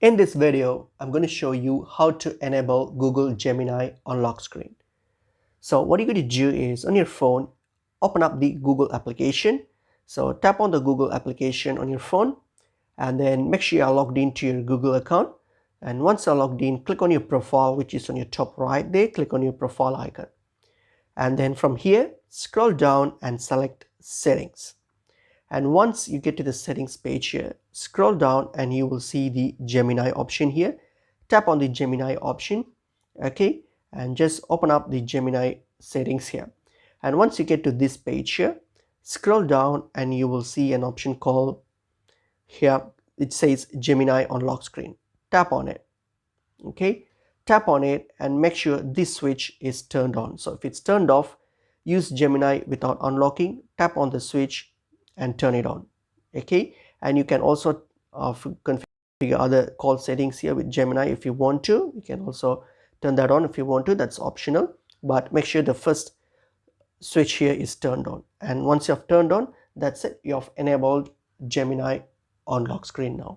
In this video, I'm going to show you how to enable Google Gemini on lock screen. So what you're going to do is on your phone, open up the Google application. So tap on the Google application on your phone and then make sure you are logged into your Google account. And once you're logged in, click on your profile, which is on your top right there, click on your profile icon. And then from here, scroll down and select settings. And once you get to the settings page here, scroll down and you will see the Gemini option here. Tap on the Gemini option, okay, and just open up the Gemini settings here. And once you get to this page here, scroll down and you will see an option called here, it says Gemini on lock screen. Tap on it, okay. Tap on it and make sure this switch is turned on. So if it's turned off, use Gemini without unlocking. Tap on the switch and turn it on, okay. And you can also configure other call settings here with Gemini if you want to. You can also turn that on if you want to, that's optional, but make sure the first switch here is turned on. And once you have turned on, that's it, you have enabled Gemini on lock screen now.